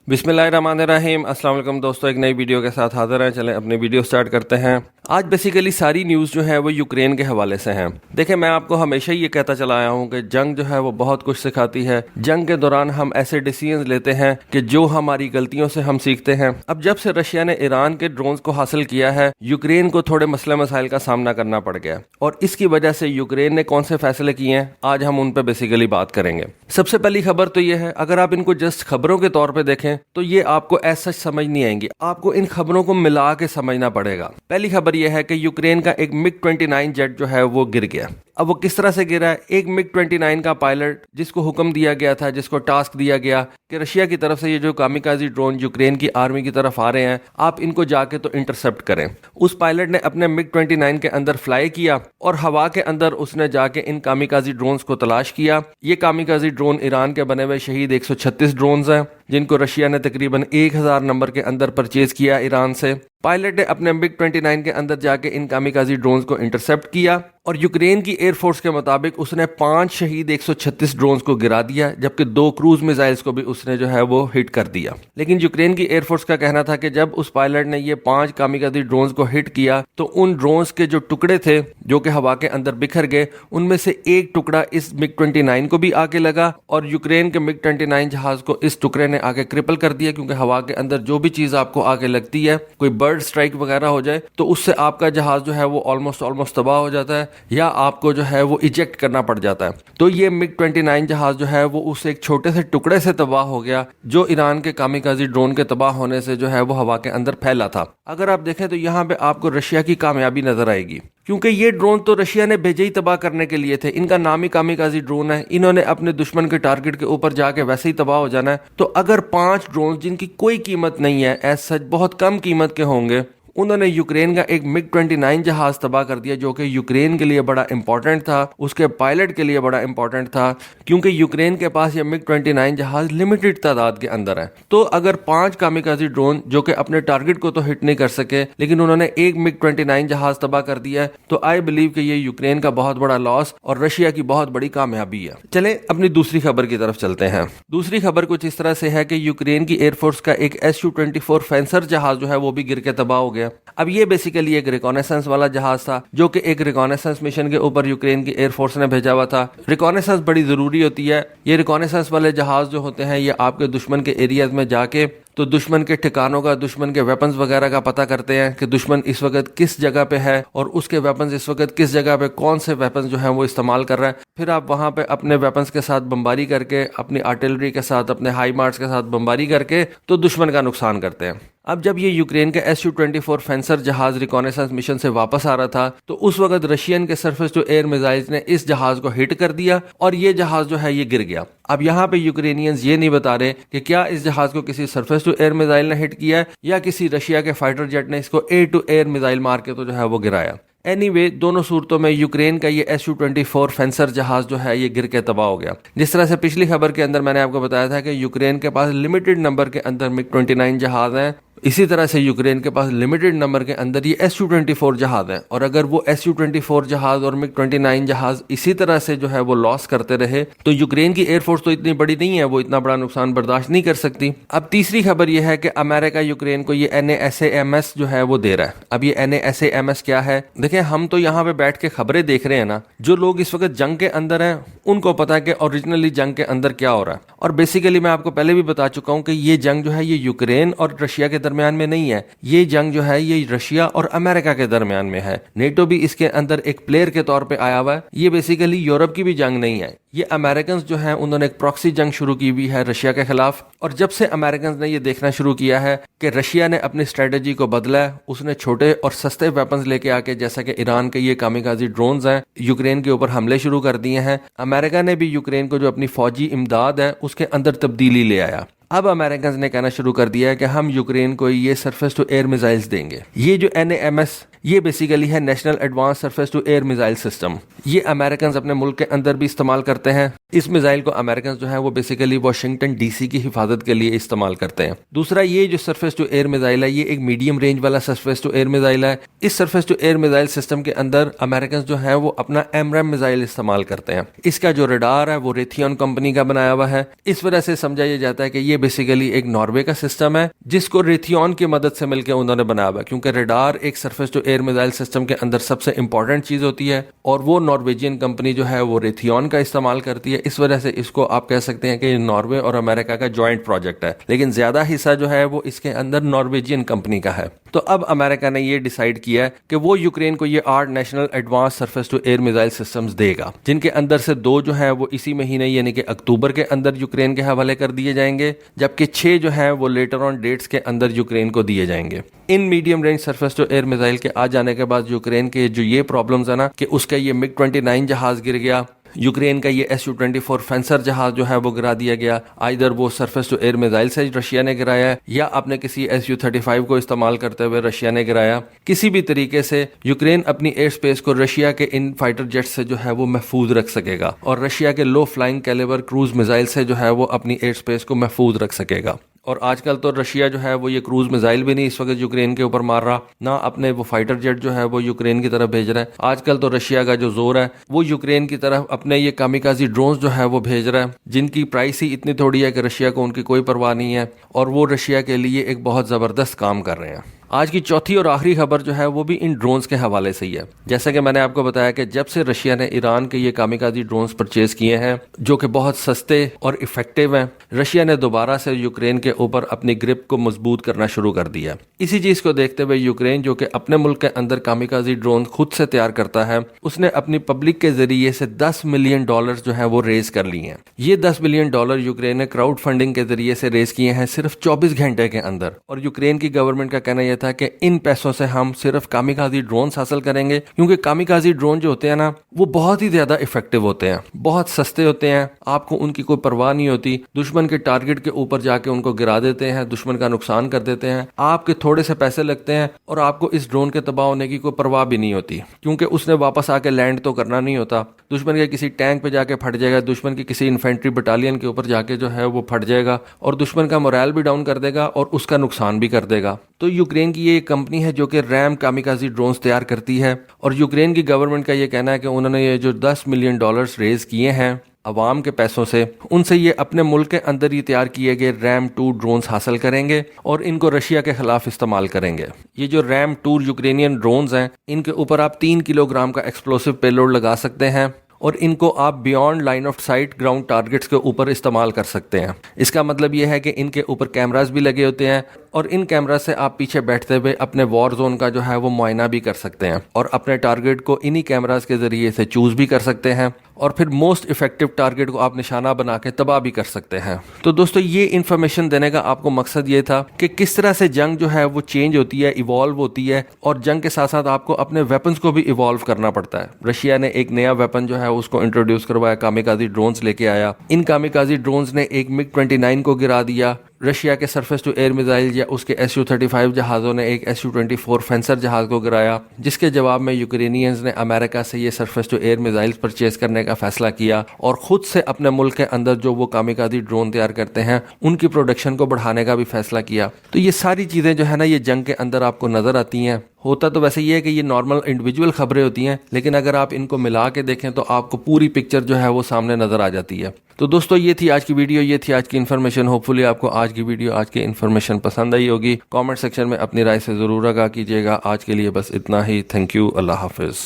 बिस्मिल्लाहिर्रहमानिर्रहीम। अस्सलाम वालेकुम दोस्तों, एक नई वीडियो के साथ हाजिर हैं। चलें अपनी वीडियो स्टार्ट करते हैं। आज बेसिकली सारी न्यूज़ जो है वो यूक्रेन के हवाले से हैं। देखें, मैं आपको हमेशा ही ये कहता चला आया हूँ कि जंग जो है वो बहुत कुछ सिखाती है। जंग के दौरान हम ऐसे डिसीजन लेते हैं कि जो हमारी गलतियों से हम सीखते हैं। अब जब से रशिया ने ईरान के ड्रोन्स को हासिल किया है, यूक्रेन को थोड़े मसले मसाइल का सामना करना पड़ गया और इसकी वजह से यूक्रेन ने कौन से फैसले किए हैं, आज हम उन पर बेसिकली बात करेंगे। सबसे पहली खबर तो ये है, अगर आप इनको जस्ट खबरों के तौर पे देखें तो ये आपको ऐसा समझ नहीं आएंगी, आपको इन खबरों को मिला के समझना पड़ेगा। पहली खबर यह है कि यूक्रेन का एक MiG-29 जेट जो है वो गिर गया। अब वो किस तरह से गिरा है? एक MiG-29 का पायलट जिसको हुक्म दिया गया था, जिसको टास्क दिया गया कि रशिया की तरफ से ये जो कामिकाजी ड्रोन यूक्रेन की आर्मी की तरफ आ रहे हैं, आप इनको जाके तो इंटरसेप्ट करें। उस पायलट ने अपने MiG-29 के अंदर फ्लाई किया और हवा के अंदर उसने जाके इन कामिकाजी ड्रोन्स को तलाश किया। ये कामिकाजी ड्रोन ईरान के बने हुए शहीद 136 ड्रोन्स हैं, जिनको रशिया ने तकरीबन 1000 नंबर के अंदर परचेज किया ईरान से। पायलट ने अपने MiG-29 के अंदर जाके इन कामिकाजी ड्रोन्स को इंटरसेप्ट किया और यूक्रेन की एयरफोर्स के मुताबिक उसने 5 शहीद 136 ड्रोन्स को गिरा दिया, जबकि 2 क्रूज मिसाइल्स को भी उसने जो है वो हिट कर दिया। लेकिन यूक्रेन की एयरफोर्स का कहना था कि जब उस पायलट ने ये 5 कामिकाजी ड्रोन्स को हिट किया तो उन ड्रोन्स के जो टुकड़े थे जो कि हवा के अंदर बिखर गए, उनमें से एक टुकड़ा इस MiG-29 को भी आके लगा और यूक्रेन के MiG-29 जहाज को इस टुकड़े ने आके क्रिपल कर दिया। क्योंकि हवा के अंदर जो भी चीज आपको आके लगती है, कोई बर्ड स्ट्राइक वगैरह हो जाए तो उससे आपका जहाज जो है वो ऑलमोस्ट तबाह हो जाता है या आपको जो है वो इजेक्ट करना पड़ जाता है। तो ये MiG-29 जहाज जो है वो उस एक छोटे से टुकड़े से तबाह हो गया जो ईरान के कामिकाजी ड्रोन के तबाह होने से जो है वो हवा के अंदर फैला था। अगर आप देखें तो यहाँ पे आपको रशिया की कामयाबी नजर आएगी, क्योंकि ये ड्रोन तो रशिया ने भेजे ही तबाह करने के लिए थे। इनका नाम ही कामिकाजी ड्रोन है। इन्होंने अपने दुश्मन के टारगेट के ऊपर जाके वैसे ही तबाह हो जाना है। तो अगर 5 ड्रोन जिनकी कोई कीमत नहीं है, एज सच बहुत कम कीमत के होंगे, उन्होंने यूक्रेन का एक MiG-29 जहाज तबाह कर दिया जो कि यूक्रेन के लिए बड़ा इंपॉर्टेंट था, उसके पायलट के लिए बड़ा इंपॉर्टेंट था, क्योंकि यूक्रेन के पास ये MiG-29 जहाज लिमिटेड तादाद के अंदर है। तो अगर 5 कामिकाजी ड्रोन जो कि अपने टारगेट को तो हिट नहीं कर सके, लेकिन उन्होंने एक MiG-29 जहाज तबाह कर दिया है, तो आई बिलीव कि ये यूक्रेन का बहुत बड़ा लॉस और रशिया की बहुत बड़ी कामयाबी है। चले अपनी दूसरी खबर की तरफ चलते हैं। दूसरी खबर कुछ इस तरह से है कि यूक्रेन की एयरफोर्स का एक Su-24 फेंसर जहाज जो है वो भी गिर के तबाह हो गया। अब ये बेसिकली एक रिकॉनेसेंस वाला जहाज था जो कि एक रिकॉनेसेंस मिशन के ऊपर यूक्रेन की एयरफोर्स ने भेजा हुआ था। रिकॉनेसेंस बड़ी जरूरी होती है। ये रिकॉनेसेंस वाले जहाज जो होते हैं ये आपके दुश्मन के एरियाज में जाके तो दुश्मन के ठिकानों का, दुश्मन के वेपन्स वगैरह का पता करते हैं कि दुश्मन इस वक्त किस जगह पे है और उसके वेपन्स इस वक्त किस जगह पे कौन से वेपन्स जो हैं वो इस्तेमाल कर रहा है। फिर आप वहां पे अपने वेपन्स के साथ बमबारी करके, अपनी आर्टिलरी के साथ, अपने हाई मार्च के साथ बमबारी करके तो दुश्मन का नुकसान करते हैं। अब जब ये यूक्रेन के Su-24 फेंसर जहाज रिकॉनेसेंस मिशन से वापस आ रहा था तो उस वक्त रशियन के सरफेस टू एयर मिसाइल्स ने इस जहाज को हिट कर दिया और ये जहाज जो है ये गिर गया। अब यहाँ पे यूक्रेनियंस ये नहीं बता रहे कि क्या इस जहाज को किसी सरफेस टू एयर मिसाइल ने हिट किया है या किसी रशिया के फाइटर जेट ने इसको एयर टू एयर मिसाइल मार के तो जो है वो गिराया। एनीवे, दोनों सूरतों में यूक्रेन का ये Su-24 फेंसर जहाज जो है ये गिर के तबाह हो गया। जिस तरह से पिछली खबर के अंदर मैंने आपको बताया था कि यूक्रेन के पास लिमिटेड नंबर के अंदर MiG-29 जहाज हैं, इसी तरह से यूक्रेन के पास लिमिटेड नंबर के अंदर ये Su-24 जहाज हैं। और अगर वो Su-24 जहाज और MiG-29 जहाज इसी तरह से जो है वो लॉस करते रहे तो यूक्रेन की एयरफोर्स तो इतनी बड़ी नहीं है, वो इतना बड़ा नुकसान बर्दाश्त नहीं कर सकती। अब तीसरी खबर ये है कि अमेरिका यूक्रेन को ये NASAMS जो है वो दे रहा है। अब ये NASAMS क्या है? देखिए, हम तो यहाँ पे बैठ के खबरें देख रहे हैं ना, जो लोग इस वक्त जंग के अंदर हैं उनको पता है कि ओरिजिनली जंग के अंदर क्या हो रहा है। और बेसिकली मैं आपको पहले भी बता चुका हूँ कि ये जंग जो है ये यूक्रेन और रशिया के दरमियान में नहीं है। ये जंग जो है ये रशिया और अमेरिका के दरमियान में है। नेटो भी इसके अंदर एक प्लेयर के तौर पे आया हुआ है। ये बेसिकली यूरोप की भी जंग नहीं है। ये अमेरिकन जो हैं उन्होंने एक प्रॉक्सी जंग शुरू की हुई है रशिया के खिलाफ। और जब से अमेरिकन ने ये देखना शुरू किया है कि रशिया ने अपनी स्ट्रेटेजी को बदला है, उसने छोटे और सस्ते वेपन्स लेके आके, जैसा कि ईरान के ये कामिकाजी ड्रोन्स हैं, यूक्रेन के ऊपर हमले शुरू कर दिए हैं। अमेरिका ने भी यूक्रेन को जो अपनी फौजी इमदाद है उसके अंदर तब्दीली ले आया। अब अमेरिकन ने कहना शुरू कर दिया है कि हम यूक्रेन को ये सरफेस टू एयर मिसाइल्स देंगे। ये जो NAMS ये बेसिकली है national advanced surface to air missile system. ये अमेरिकन अपने मुल्क के अंदर भी इस्तेमाल करते हैं। इस मिसाइल को अमेरिकन जो है वो बेसिकली वाशिंगटन DC की हिफाजत के लिए इस्तेमाल करते हैं। दूसरा, ये जो सरफेस टू एयर मिसाइल है ये एक मीडियम रेंज वाला सरफेस टू एयर मिसाइल है। इस surface to air missile system के अंदर अमेरिकन जो है वो अपना AMRAAM मिसाइल इस्तेमाल करते हैं। इसका जो रडार है वो रेथियन कंपनी का बनाया हुआ है। इस वजह से समझा जाता है कि یہ بیسیکلی ایک ناروے کا سسٹم ہے جس کو ریتھیون کی مدد سے مل کے انہوں نے بنایا ہوا ہے، کیونکہ ریڈار ایک surface to air missile system کے اندر سب سے امپورٹنٹ چیز ہوتی ہے اور وہ نارویجین کمپنی جو ہے وہ ریتھیون کا استعمال کرتی ہے. اس وجہ سے اس کو آپ کہہ سکتے ہیں کہ یہ ناروے اور امریکہ کا جوائنٹ پروجیکٹ ہے، لیکن زیادہ حصہ جو ہے وہ اس کے اندر نارویجین کمپنی کا ہے. تو اب امریکہ نے یہ ڈیسائیڈ کیا ہے کہ وہ یوکرین کو یہ 8 national advance surface to air missile systems دے گا، جن کے اندر سے 2 جو ہیں وہ اسی مہینے یعنی کہ اکتوبر کے اندر یوکرین کے حوالے کر دیے جائیں گے، جبکہ 6 جو ہیں وہ لیٹر آن ڈیٹس کے اندر یوکرین کو دیے جائیں گے. ان medium range surface to air missile کے آ جانے کے بعد یوکرین کے جو یہ پرابلمز ہے نا کہ اس کا یہ MiG 29 جہاز گر گیا، یوکرین کا یہ Su-24 فینسر جہاز جو ہے وہ گرا دیا گیا، آئیدر وہ سرفیس ٹو ایئر میزائل سے رشیا نے گرایا ہے یا اپنے کسی Su-35 کو استعمال کرتے ہوئے رشیا نے گرایا. کسی بھی طریقے سے یوکرین اپنی ایئر سپیس کو رشیا کے ان فائٹر جیٹ سے جو ہے وہ محفوظ رکھ سکے گا اور رشیا کے لو فلائنگ کیلیبر کروز میزائل سے جو ہے وہ اپنی ایئر سپیس کو محفوظ رکھ سکے گا. اور آج کل تو رشیا جو ہے وہ یہ کروز میزائل بھی نہیں اس وقت یوکرین کے اوپر مار رہا، نہ اپنے وہ فائٹر جیٹ جو ہے وہ یوکرین کی طرف بھیج رہا ہے. آج کل تو رشیا کا جو زور ہے وہ یوکرین کی طرف اپنے یہ کامیکازی ڈرونز جو ہے وہ بھیج رہا ہے، جن کی پرائس ہی اتنی تھوڑی ہے کہ رشیا کو ان کی کوئی پرواہ نہیں ہے اور وہ رشیا کے لیے ایک بہت زبردست کام کر رہے ہیں. آج کی چوتھی اور آخری خبر جو ہے وہ بھی ان ڈرونز کے حوالے سے ہی ہے. جیسا کہ میں نے آپ کو بتایا کہ جب سے رشیا نے ایران کے یہ کامیکازی ڈرونز پرچیز کیے ہیں جو کہ بہت سستے اور افیکٹو ہیں، رشیا نے دوبارہ سے یوکرین کے اوپر اپنی گرپ کو مضبوط کرنا شروع کر دیا. اسی چیز کو دیکھتے ہوئے یوکرین جو کہ اپنے ملک کے اندر کامیکازی ڈرون خود سے تیار کرتا ہے، اس نے اپنی پبلک کے ذریعے سے $10 ملین جو ہے وہ ریز کر لیے ہیں. یہ $10 ملین یوکرین نے کراؤڈ فنڈنگ کے ذریعے سے ریز کیے ہیں صرف 24 گھنٹے کے اندر. اور یوکرین کی گورنمنٹ کا کہنا یہ تھا کہ ان پیسوں سے ہم صرف کامیکازی ڈرونز حاصل کریں گے، کیونکہ کامیکازی ڈرون جو ہوتے ہیں نا وہ بہت ہی زیادہ افیکٹو ہوتے ہیں، بہت سستے ہوتے ہیں، آپ کو ان کی کوئی پرواہ نہیں ہوتی، دشمن کے ٹارگٹ کے اوپر جا کے ان کو گرا دیتے ہیں، دشمن کا نقصان کر دیتے ہیں، آپ کے تھوڑے سے پیسے لگتے ہیں اور آپ کو اس ڈرون کے تباہ ہونے کی کوئی پرواہ بھی نہیں ہوتی، کیونکہ اس نے واپس آ کے لینڈ تو کرنا نہیں ہوتا. دشمن کے کسی ٹینک پہ جا کے پھٹ جائے گا، دشمن کی کسی انفینٹری بٹالین کے اوپر جا کے جو ہے وہ پھٹ جائے گا اور دشمن کا مورائل بھی ڈاؤن کر دے گا اور اس کا نقصان بھی کر دے گا. تو یوکرین کی یہ ایک کمپنی ہے جو کہ ریم کامیکازی ڈرونز تیار کرتی ہے اور یوکرین کی گورنمنٹ کا یہ کہنا ہے کہ انہوں نے یہ جو $10 ملین ریز کیے ہیں عوام کے پیسوں سے، ان سے یہ اپنے ملک کے اندر ہی تیار کیے گئے ریم 2 ڈرونز حاصل کریں گے اور ان کو رشیا کے خلاف استعمال کریں گے. یہ جو ریم 2 یوکرینین ڈرونز ہیں ان کے اوپر آپ 3 کلو گرام کا ایکسپلوسو پیلوڈ لگا سکتے ہیں اور ان کو آپ beyond line of sight ground targets کے اوپر استعمال کر سکتے ہیں. اس کا مطلب یہ ہے کہ ان کے اوپر کیمراز بھی لگے ہوتے ہیں اور ان کیمرا سے آپ پیچھے بیٹھتے ہوئے اپنے وار زون کا جو ہے وہ معائنہ بھی کر سکتے ہیں اور اپنے ٹارگٹ کو انہی کیمراز کے ذریعے سے چوز بھی کر سکتے ہیں اور پھر موسٹ افیکٹو ٹارگٹ کو آپ نشانہ بنا کے تباہ بھی کر سکتے ہیں. تو دوستو یہ انفارمیشن دینے کا آپ کو مقصد یہ تھا کہ کس طرح سے جنگ جو ہے وہ چینج ہوتی ہے، ایوالو ہوتی ہے اور جنگ کے ساتھ ساتھ آپ کو اپنے ویپنز کو بھی ایوالو کرنا پڑتا ہے. رشیا نے ایک نیا ویپن جو ہے اس کو انٹروڈیوس کروایا، کامیکازی ڈرونز لے کے آیا. ان کامیکازی ڈرونز نے ایک MiG 29 کو گرا دیا. رشیا کے سرفیس ٹو ایئر میزائل یا اس کے Su-35 جہازوں نے ایک Su-24 فینسر جہاز کو گرایا، جس کے جواب میں یوکرینینز نے امریکہ سے یہ surface to air missile purchase کرنے کا فیصلہ کیا اور خود سے اپنے ملک کے اندر جو وہ کامیکازی ڈرون تیار کرتے ہیں ان کی پروڈکشن کو بڑھانے کا بھی فیصلہ کیا. تو یہ ساری چیزیں جو ہے نا یہ جنگ کے اندر آپ کو نظر آتی ہیں. ہوتا تو ویسے یہ ہے کہ یہ نارمل انڈیویجول خبریں ہوتی ہیں، لیکن اگر آپ ان کو ملا کے دیکھیں تو آپ کو پوری پکچر جو ہے وہ سامنے نظر آ جاتی ہے. تو دوستو یہ تھی آج کی ویڈیو، یہ تھی آج کی انفارمیشن. ہوپ فلی آپ کو آج کی ویڈیو، آج کی انفارمیشن پسند آئی ہوگی. کامنٹ سیکشن میں اپنی رائے سے ضرور آگاہ کیجیے گا. آج کے لیے بس اتنا ہی. Thank you. اللہ حافظ.